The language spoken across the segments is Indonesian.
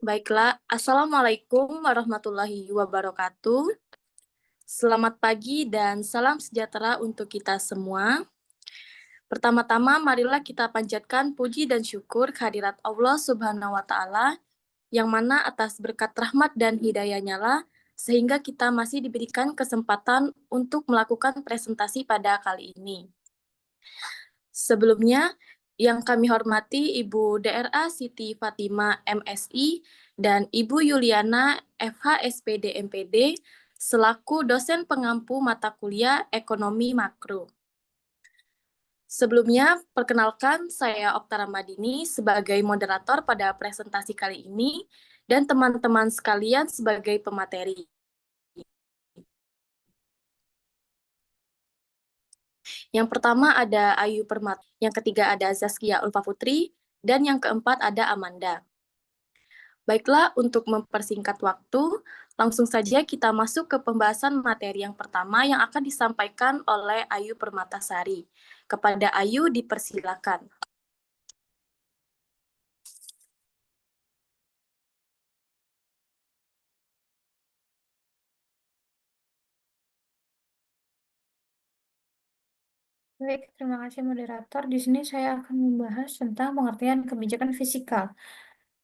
Baiklah, Assalamualaikum warahmatullahi wabarakatuh. Selamat pagi dan salam sejahtera untuk kita semua. Pertama-tama, marilah kita panjatkan puji dan syukur kehadirat Allah Subhanahu wa Ta'ala, yang mana atas berkat rahmat dan hidayahnya lah, sehingga kita masih diberikan kesempatan untuk melakukan presentasi pada kali ini. Sebelumnya, yang kami hormati Ibu DRA Siti Fatima MSI dan Ibu Yuliana FH SPD MPD selaku dosen pengampu mata kuliah Ekonomi Makro. Sebelumnya, perkenalkan saya Okta Ramadini sebagai moderator pada presentasi kali ini dan teman-teman sekalian sebagai pemateri. Yang pertama ada Ayu Permata, yang ketiga ada Zaskia Ulfa Putri, dan yang keempat ada Amanda. Baiklah, untuk mempersingkat waktu, langsung saja kita masuk ke pembahasan materi yang pertama yang akan disampaikan oleh Ayu Permatasari. Kepada Ayu, dipersilakan. Baik, terima kasih moderator. Di sini saya akan membahas tentang pengertian kebijakan fiskal.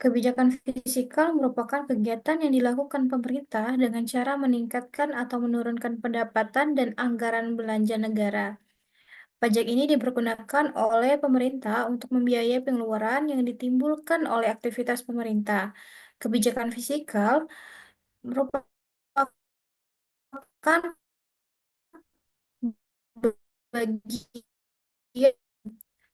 Kebijakan fiskal merupakan kegiatan yang dilakukan pemerintah dengan cara meningkatkan atau menurunkan pendapatan dan anggaran belanja negara. Pajak ini dipergunakan oleh pemerintah untuk membiayai pengeluaran yang ditimbulkan oleh aktivitas pemerintah. Kebijakan fiskal merupakan bagian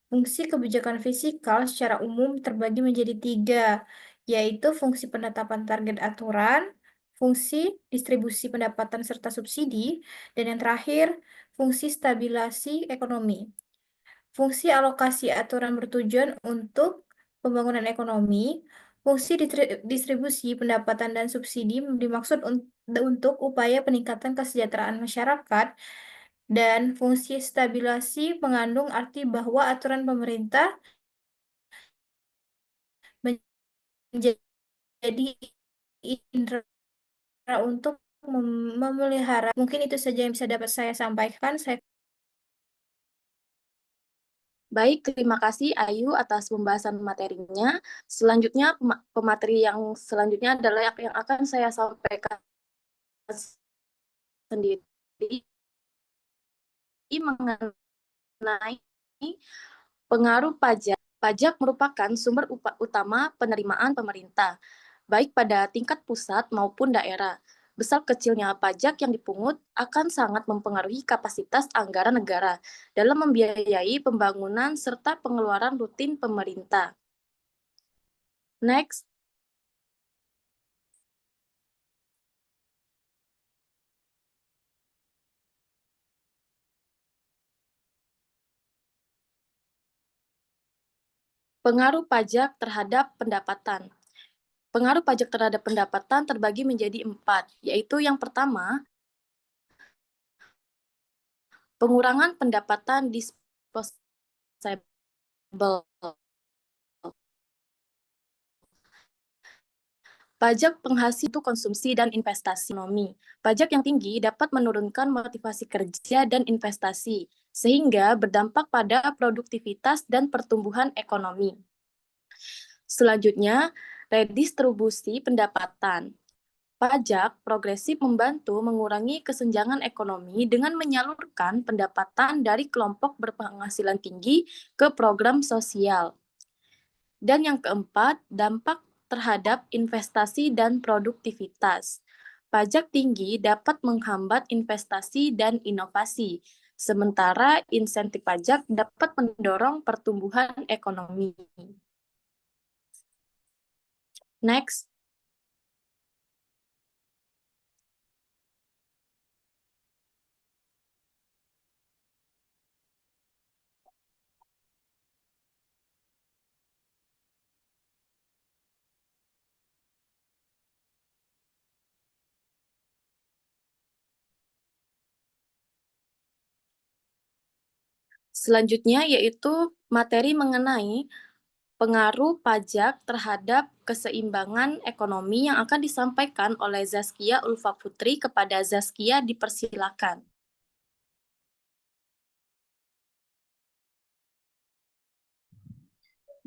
fungsi kebijakan fiskal secara umum terbagi menjadi tiga, yaitu fungsi penetapan target aturan, fungsi distribusi pendapatan serta subsidi, dan yang terakhir, fungsi stabilisasi ekonomi. Fungsi alokasi aturan bertujuan untuk pembangunan ekonomi, fungsi distribusi pendapatan dan subsidi dimaksud untuk upaya peningkatan kesejahteraan masyarakat, dan fungsi stabilisasi mengandung arti bahwa aturan pemerintah menjadi indera untuk memelihara. Mungkin itu saja yang bisa dapat saya sampaikan. Baik, terima kasih Ayu atas pembahasan materinya. Selanjutnya, pemateri yang selanjutnya adalah yang akan saya sampaikan sendiri mengenai pengaruh pajak. Pajak merupakan sumber utama penerimaan pemerintah, baik pada tingkat pusat maupun daerah. Besar kecilnya pajak yang dipungut akan sangat mempengaruhi kapasitas anggaran negara dalam membiayai pembangunan serta pengeluaran rutin pemerintah. Next, pengaruh pajak terhadap pendapatan. Pengaruh pajak terhadap pendapatan terbagi menjadi 4, yaitu yang pertama, pengurangan pendapatan disposable. Pajak penghasil itu konsumsi dan investasi ekonomi. Pajak yang tinggi dapat menurunkan motivasi kerja dan investasi, sehingga berdampak pada produktivitas dan pertumbuhan ekonomi. Selanjutnya, redistribusi pendapatan. Pajak progresif membantu mengurangi kesenjangan ekonomi dengan menyalurkan pendapatan dari kelompok berpenghasilan tinggi ke program sosial. Dan yang keempat, dampak terhadap investasi dan produktivitas. Pajak tinggi dapat menghambat investasi dan inovasi, sementara insentif pajak dapat mendorong pertumbuhan ekonomi. Next. Selanjutnya yaitu materi mengenai pengaruh pajak terhadap keseimbangan ekonomi yang akan disampaikan oleh Zaskia Ulfa Putri kepada Zaskia dipersilakan.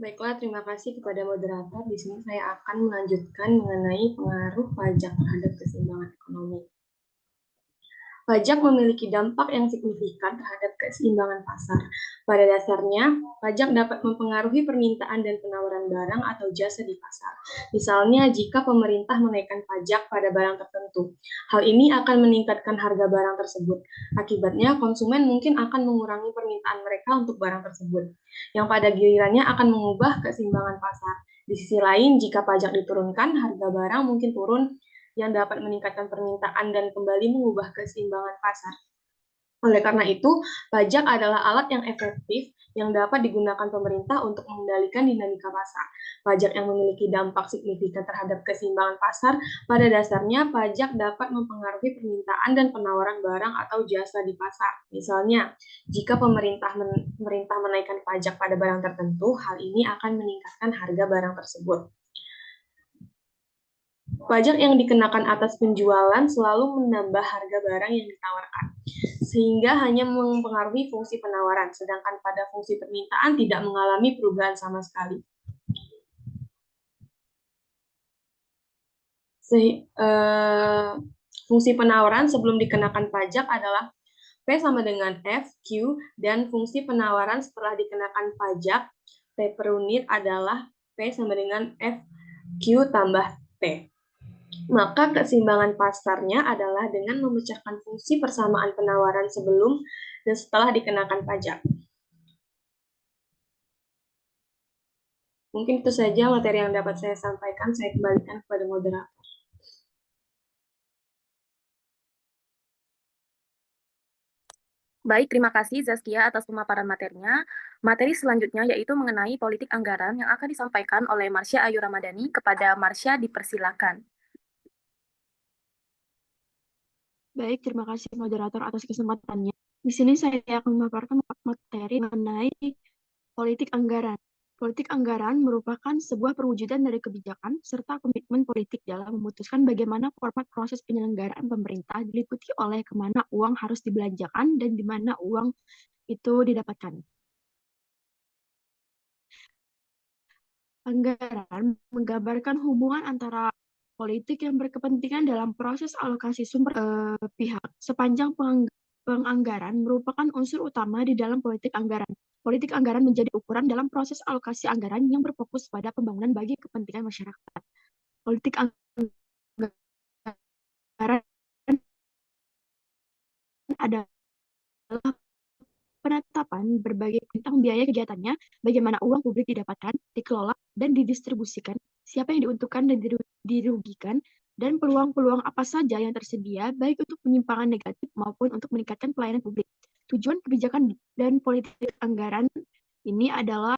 Baiklah, terima kasih kepada moderator. Di sini saya akan melanjutkan mengenai pengaruh pajak terhadap keseimbangan ekonomi. Pajak memiliki dampak yang signifikan terhadap keseimbangan pasar. Pada dasarnya, pajak dapat mempengaruhi permintaan dan penawaran barang atau jasa di pasar. Misalnya, jika pemerintah menaikkan pajak pada barang tertentu, hal ini akan meningkatkan harga barang tersebut. Akibatnya, konsumen mungkin akan mengurangi permintaan mereka untuk barang tersebut, yang pada gilirannya akan mengubah keseimbangan pasar. Di sisi lain, jika pajak diturunkan, harga barang mungkin turun yang dapat meningkatkan permintaan dan kembali mengubah keseimbangan pasar. Oleh karena itu, pajak adalah alat yang efektif yang dapat digunakan pemerintah untuk mengendalikan dinamika pasar. Pajak yang memiliki dampak signifikan terhadap keseimbangan pasar, pada dasarnya pajak dapat mempengaruhi permintaan dan penawaran barang atau jasa di pasar. Misalnya, jika pemerintah menaikkan pajak pada barang tertentu, hal ini akan meningkatkan harga barang tersebut. Pajak yang dikenakan atas penjualan selalu menambah harga barang yang ditawarkan, sehingga hanya mempengaruhi fungsi penawaran, sedangkan pada fungsi permintaan tidak mengalami perubahan sama sekali. Fungsi penawaran sebelum dikenakan pajak adalah P sama dengan F, Q, dan fungsi penawaran setelah dikenakan pajak, T per unit adalah P sama dengan F, Q tambah T. Maka keseimbangan pasarnya adalah dengan memecahkan fungsi persamaan penawaran sebelum dan setelah dikenakan pajak. Mungkin itu saja materi yang dapat saya sampaikan. Saya kembalikan kepada moderator. Baik, terima kasih Zaskia atas pemaparan materinya. Materi selanjutnya yaitu mengenai politik anggaran yang akan disampaikan oleh Marsha Ayu Ramadhani. Kepada Marsha dipersilakan. Baik, terima kasih moderator atas kesempatannya. Di sini saya akan memaparkan materi mengenai politik anggaran. Politik anggaran merupakan sebuah perwujudan dari kebijakan serta komitmen politik dalam memutuskan bagaimana format proses penyelenggaraan pemerintah diliputi oleh kemana uang harus dibelanjakan dan di mana uang itu didapatkan. Anggaran menggambarkan hubungan antara politik yang berkepentingan dalam proses alokasi sumber pihak. Sepanjang penganggaran merupakan unsur utama di dalam politik anggaran. Politik anggaran menjadi ukuran dalam proses alokasi anggaran yang berfokus pada pembangunan bagi kepentingan masyarakat. Politik anggaran adalah penetapan berbagai tentang biaya kegiatannya, bagaimana uang publik didapatkan, dikelola, dan didistribusikan, siapa yang diuntungkan dan dirugikan, dan peluang-peluang apa saja yang tersedia, baik untuk penyimpangan negatif maupun untuk meningkatkan pelayanan publik. Tujuan kebijakan dan politik anggaran ini adalah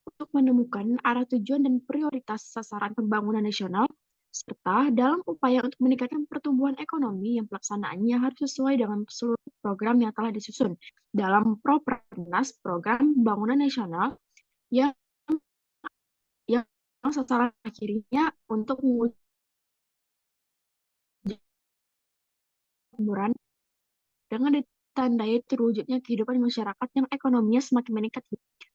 untuk menemukan arah tujuan dan prioritas sasaran pembangunan nasional, serta dalam upaya untuk meningkatkan pertumbuhan ekonomi yang pelaksanaannya harus sesuai dengan seluruh program yang telah disusun dalam Propernas Program Pembangunan Nasional yang yang sasaran akhirnya untuk mewujudkan kemakmuran dengan ditandai terwujudnya kehidupan masyarakat yang ekonominya semakin meningkat,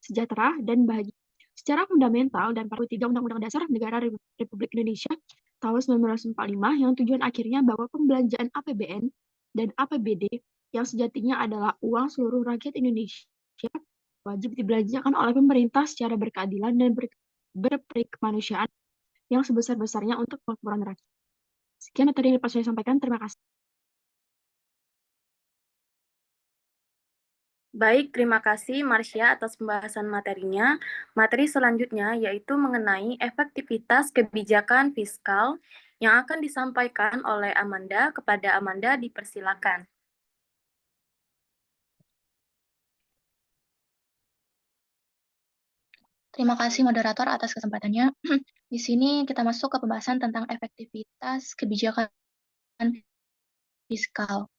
sejahtera, dan bahagia. Secara fundamental dan 43 Undang-Undang Dasar Negara Republik Indonesia tahun 1945 yang tujuan akhirnya bahwa pembelanjaan APBN dan APBD yang sejatinya adalah uang seluruh rakyat Indonesia wajib dibelanjakan oleh pemerintah secara berkeadilan dan berperikemanusiaan yang sebesar-besarnya untuk kemakmuran rakyat. Sekian materi yang dapat saya sampaikan. Terima kasih. Baik, terima kasih Marsha atas pembahasan materinya. Materi selanjutnya yaitu mengenai efektivitas kebijakan fiskal yang akan disampaikan oleh Amanda. Kepada Amanda dipersilakan. Terima kasih moderator atas kesempatannya. Di sini kita masuk ke pembahasan tentang efektivitas kebijakan fiskal.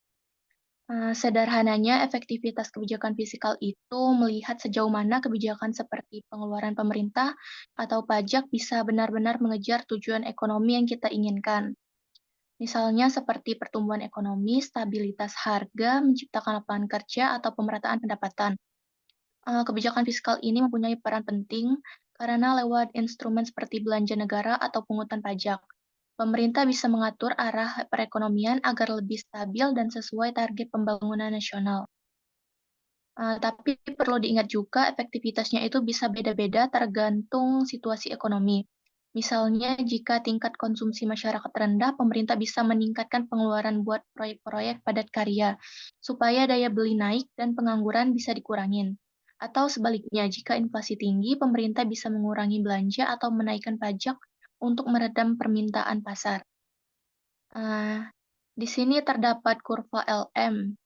Sederhananya, efektivitas kebijakan fiskal itu melihat sejauh mana kebijakan seperti pengeluaran pemerintah atau pajak bisa benar-benar mengejar tujuan ekonomi yang kita inginkan. Misalnya seperti pertumbuhan ekonomi, stabilitas harga, menciptakan lapangan kerja, atau pemerataan pendapatan. Kebijakan fiskal ini mempunyai peran penting karena lewat instrumen seperti belanja negara atau pungutan pajak, pemerintah bisa mengatur arah perekonomian agar lebih stabil dan sesuai target pembangunan nasional. Tapi perlu diingat juga efektivitasnya itu bisa beda-beda tergantung situasi ekonomi. Misalnya, jika tingkat konsumsi masyarakat rendah, pemerintah bisa meningkatkan pengeluaran buat proyek-proyek padat karya, supaya daya beli naik dan pengangguran bisa dikurangin. Atau sebaliknya, jika inflasi tinggi, pemerintah bisa mengurangi belanja atau menaikkan pajak untuk meredam permintaan pasar. Di sini terdapat kurva LM,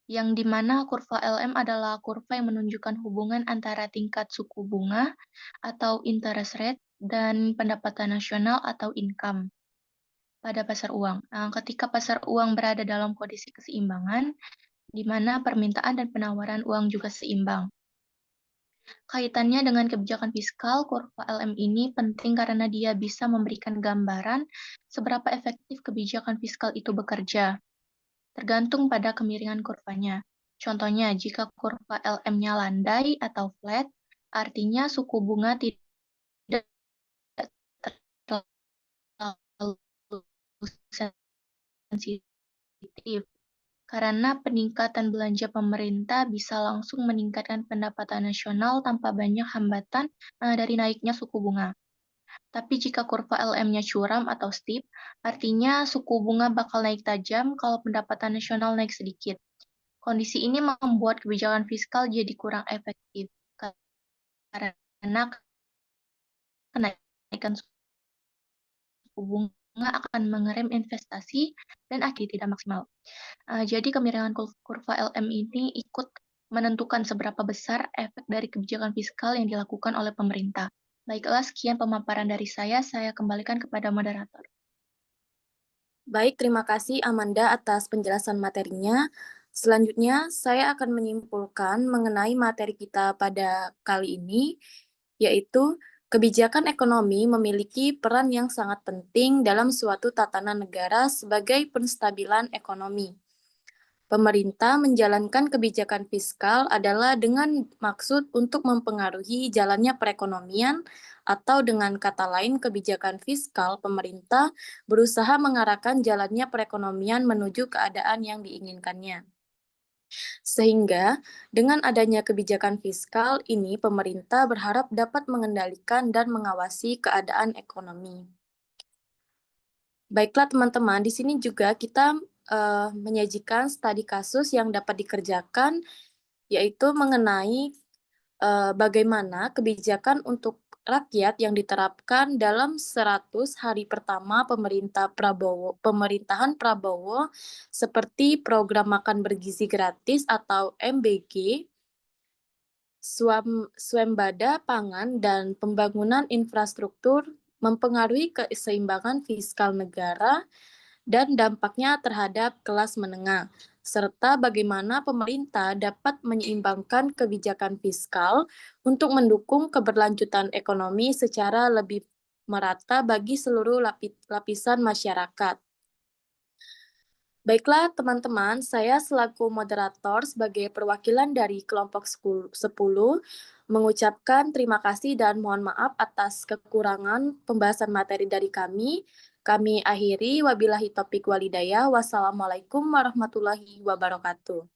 yang dimana kurva LM adalah kurva yang menunjukkan hubungan antara tingkat suku bunga atau interest rate dan pendapatan nasional atau income pada pasar uang. Ketika pasar uang berada dalam kondisi keseimbangan, di mana permintaan dan penawaran uang juga seimbang. Kaitannya dengan kebijakan fiskal, kurva LM ini penting karena dia bisa memberikan gambaran seberapa efektif kebijakan fiskal itu bekerja, tergantung pada kemiringan kurvanya. Contohnya, jika kurva LM-nya landai atau flat, artinya suku bunga tidak terlalu sensitif, karena peningkatan belanja pemerintah bisa langsung meningkatkan pendapatan nasional tanpa banyak hambatan dari naiknya suku bunga. Tapi jika kurva LM-nya curam atau steep, artinya suku bunga bakal naik tajam kalau pendapatan nasional naik sedikit. Kondisi ini membuat kebijakan fiskal jadi kurang efektif karena kenaikan suku bunga akan mengerem investasi dan akhirnya tidak maksimal. Jadi kemiringan kurva LM ini ikut menentukan seberapa besar efek dari kebijakan fiskal yang dilakukan oleh pemerintah. Baiklah, sekian pemaparan dari saya kembalikan kepada moderator. Baik, terima kasih Amanda atas penjelasan materinya. Selanjutnya, saya akan menyimpulkan mengenai materi kita pada kali ini, yaitu kebijakan ekonomi memiliki peran yang sangat penting dalam suatu tatanan negara sebagai penstabilan ekonomi. Pemerintah menjalankan kebijakan fiskal adalah dengan maksud untuk mempengaruhi jalannya perekonomian, atau dengan kata lain kebijakan fiskal pemerintah berusaha mengarahkan jalannya perekonomian menuju keadaan yang diinginkannya. Sehingga dengan adanya kebijakan fiskal ini pemerintah berharap dapat mengendalikan dan mengawasi keadaan ekonomi. Baiklah teman-teman, di sini juga kita menyajikan studi kasus yang dapat dikerjakan, yaitu mengenai bagaimana kebijakan untuk rakyat yang diterapkan dalam 100 hari pertama pemerintahan Prabowo, seperti program makan bergizi gratis atau MBG, swembada pangan, dan pembangunan infrastruktur mempengaruhi keseimbangan fiskal negara dan dampaknya terhadap kelas menengah, serta bagaimana pemerintah dapat menyeimbangkan kebijakan fiskal untuk mendukung keberlanjutan ekonomi secara lebih merata bagi seluruh lapisan masyarakat. Baiklah teman-teman, saya selaku moderator sebagai perwakilan dari kelompok 10 mengucapkan terima kasih dan mohon maaf atas kekurangan pembahasan materi dari kami. Kami akhiri, wabillahi taufiq walhidayah. Wassalamualaikum warahmatullahi wabarakatuh.